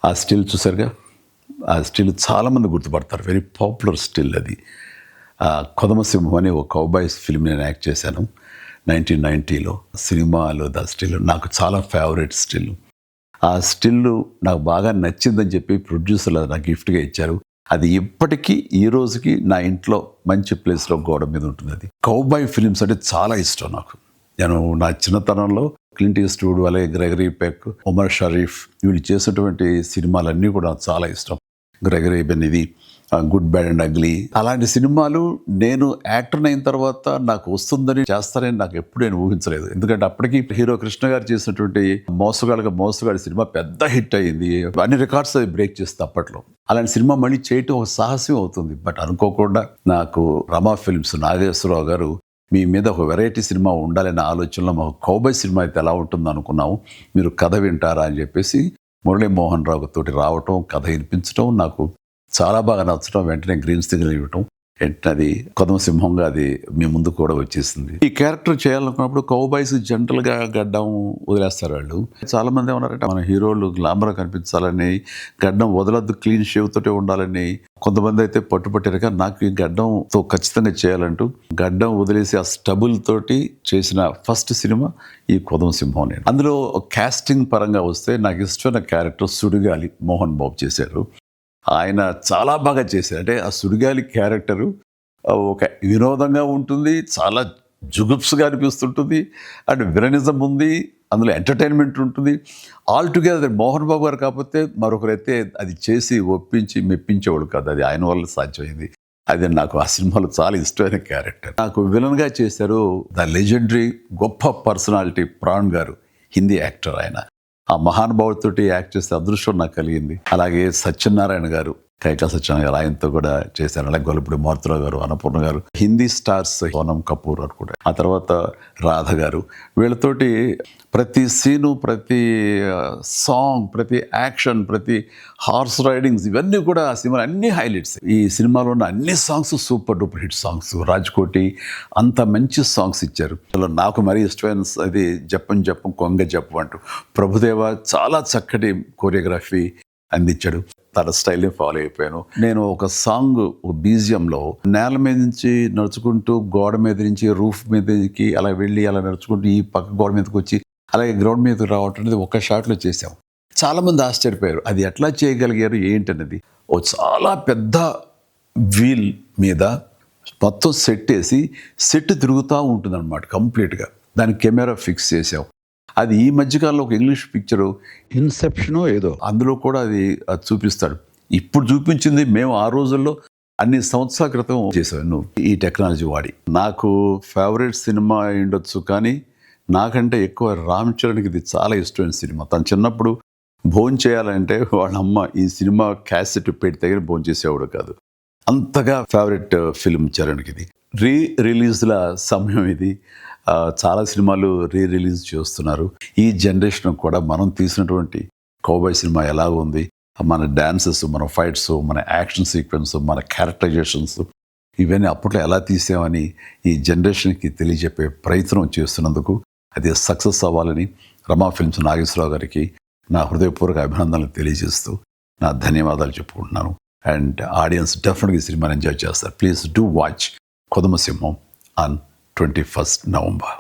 ఆ స్టిల్ చూసారుగా, ఆ స్టిల్ చాలామంది గుర్తుపడతారు. వెరీ పాపులర్ స్టిల్ అది. కొదమసింహం అనే ఒక కౌబాయ్స్ ఫిల్మ్ నేను యాక్ట్ చేశాను 1990లో. సినిమాలో ద స్టిల్ నాకు చాలా ఫేవరెట్ స్టిల్. ఆ స్టిల్ నాకు బాగా నచ్చిందని చెప్పి ప్రొడ్యూసర్లు నాకు గిఫ్ట్గా ఇచ్చారు. అది ఇప్పటికీ ఈ రోజుకి నా ఇంట్లో మంచి ప్లేస్లో గోడ మీద ఉంటుంది. అది కౌబాయ్ ఫిలిమ్స్ అంటే చాలా ఇష్టం నాకు. నేను నా చిన్నతనంలో క్లింట్ ఈస్ట్వుడ్, అలాగే గ్రెగరీ పెక్, ఒమర్ షరీఫ్ వీళ్ళు చేసినటువంటి సినిమాలన్నీ కూడా నాకు చాలా ఇష్టం. గ్రెగరీ బెన్ ఇది గుడ్ బ్యాడ్ అండ్ అగ్లీ అలాంటి సినిమాలు నేను యాక్టర్ అయిన తర్వాత నాకు వస్తుందని చేస్తానని నాకు ఎప్పుడు నేను ఊహించలేదు. ఎందుకంటే అప్పటికి హీరో కృష్ణ గారు చేసినటువంటి మోసగాడి సినిమా పెద్ద హిట్ అయ్యింది. అన్ని రికార్డ్స్ అది బ్రేక్ చేస్తుంది అప్పట్లో. అలాంటి సినిమా మళ్ళీ చేయటం ఒక సాహసం అవుతుంది. బట్ అనుకోకుండా నాకు రమా ఫిల్మ్స్ నాగేశ్వరరావు గారు మీ మీద ఒక వెరైటీ సినిమా ఉండాలనే ఆలోచనలో మాకు కౌబాయ్ సినిమా అయితే ఎలా ఉంటుందో అనుకున్నాము, మీరు కథ వింటారా అని చెప్పేసి మురళీమోహన్ రావు తోటి రావటం, కథ వినిపించడం నాకు చాలా బాగా నచ్చడం, వెంటనే గ్రీన్ సిగ్నల్ ఇవ్వటం, వెంటనే అది కొదమసింహంగా అది మీ ముందు కూడా వచ్చేసింది. ఈ క్యారెక్టర్ చేయాలనుకున్నప్పుడు కౌబాయ్స్ జనరల్గా గడ్డం వదిలేస్తారు వాళ్ళు. చాలా మంది ఏమన్నారంటే మన హీరోలు గ్లామర్ కనిపించాలని, గడ్డం వదలద్దు, క్లీన్ షేవ్ తోటే ఉండాలని. కొంతమంది అయితే పట్టుపట్టారు. కానీ నాకు ఈ గడ్డంతో ఖచ్చితంగా చేయాలంటూ గడ్డం వదిలేసి ఆ స్టబుల్ తోటి చేసిన ఫస్ట్ సినిమా ఈ కొదమసింహం. నేను అందులో కాస్టింగ్ పరంగా వస్తే నాకు ఇష్టమైన క్యారెక్టర్ సుడిగాలి మోహన్ బాబు చేశారు. ఆయన చాలా బాగా చేశారు. అంటే ఆ సుడిగాలి క్యారెక్టరు ఒక వినోదంగా ఉంటుంది, చాలా జుగుప్స్గా అనిపిస్తుంటుంది, అండ్ విలనిజం ఉంది, అందులో ఎంటర్టైన్మెంట్ ఉంటుంది. ఆల్ టుగెదర్ మోహన్ బాబు గారు కాకపోతే మరొకరైతే అది చేసి ఒప్పించి మెప్పించేవాడు కాదు. అది ఆయన వల్ల సాధ్యమైంది. అది నాకు ఆ సినిమాలో చాలా ఇష్టమైన క్యారెక్టర్. నాకు విలన్గా చేశారు ద లెజెండరీ గొప్ప పర్సనాలిటీ ప్రాణ్ గారు, హిందీ యాక్టర్. ఆయన ఆ మహానుభావుడితోటి యాక్ట్ చేసే అదృష్టం నాకు కలిగింది. అలాగే సత్యనారాయణ గారు, కైకా సత్యనారాయణ గారు, ఆయనతో కూడా చేశారు. అలాగే గొల్లపూడి మారుతిరావు గారు, అన్నపూర్ణ గారు, హిందీ స్టార్స్ సోనం కపూర్ అని కూడా, ఆ తర్వాత రాధ గారు, వీళ్ళతోటి ప్రతి సీను, ప్రతి సాంగ్, ప్రతి యాక్షన్, ప్రతి హార్స్ రైడింగ్స్ ఇవన్నీ కూడా ఆ సినిమా అన్ని హైలైట్స్. ఈ సినిమాలో ఉన్న అన్ని songs super duper hit songs. Raj-Koti అంత మంచి సాంగ్స్ ఇచ్చారు. నాకు మరీ ఇష్టమైన అది జప్పం జప్పం కొంగ జప్పం అంటూ ప్రభుదేవ చాలా చక్కటి కోరియోగ్రఫీ అందించాడు. తన స్టైల్ని ఫాలో అయిపోయాను. నేను ఒక సాంగ్ బీజియంలో నేల మీద నుంచి నడుచుకుంటూ గోడ మీద నుంచి రూఫ్ మీదకి అలా వెళ్ళి అలా నడుచుకుంటూ ఈ పక్క గోడ మీదకి వచ్చి అలాగే గ్రౌండ్ మీదకి రావటం అనేది ఒక షాట్లో చేసాం. చాలామంది ఆశ్చర్యపోయారు అది ఎట్లా చేయగలిగారు ఏంటనేది. ఓ చాలా పెద్ద వీల్ మీద మొత్తం సెట్ వేసి సెట్ తిరుగుతూ ఉంటుంది అనమాట కంప్లీట్గా. దానికి కెమెరా ఫిక్స్ చేసాం. అది ఈ మధ్యకాలంలో ఒక ఇంగ్లీష్ పిక్చరు ఇన్సెప్షనో ఏదో అందులో కూడా అది చూపిస్తాడు. ఇప్పుడు చూపించింది మేము ఆ రోజుల్లో అన్ని సంవత్సరాల క్రితం చేసాను ఈ టెక్నాలజీ వాడి. నాకు ఫేవరెట్ సినిమా ఉండొచ్చు, కానీ నాకంటే ఎక్కువ రామ్ చరణ్కి ఇది చాలా ఇష్టమైన సినిమా. తను చిన్నప్పుడు భోజనం చేయాలంటే వాళ్ళ అమ్మ ఈ సినిమా క్యాసెట్ పెట్టి దగ్గర భోజనం చేసేవాడు కాదు. అంతగా ఫేవరెట్ ఫిల్మ్ చరణ్కి ఇది. రిలీజ్ల సమయం ఇది. చాలా సినిమాలు రిలీజ్ చేస్తున్నారు. ఈ జనరేషన్ కూడా మనం తీసినటువంటి కౌబాయ్ సినిమా ఎలా ఉంది, మన డాన్సెస్, మన ఫైట్స్, మన యాక్షన్ సీక్వెన్స్, మన క్యారెక్టరైజేషన్స్ ఇవన్నీ అప్పట్లో ఎలా తీసామని ఈ జనరేషన్కి తెలియజెప్పే ప్రయత్నం చేస్తున్నందుకు అది సక్సెస్ అవ్వాలని రమా ఫిల్మ్స్ నాగేశ్వరరావు గారికి నా హృదయపూర్వక అభినందనలు తెలియజేస్తూ నా ధన్యవాదాలు చెప్పుకుంటున్నాను. అండ్ ఆడియన్స్ డెఫినెట్గా ఈ సినిమాని ఎంజాయ్ చేస్తారు. Please do watch కొదమసింహం on 21st November.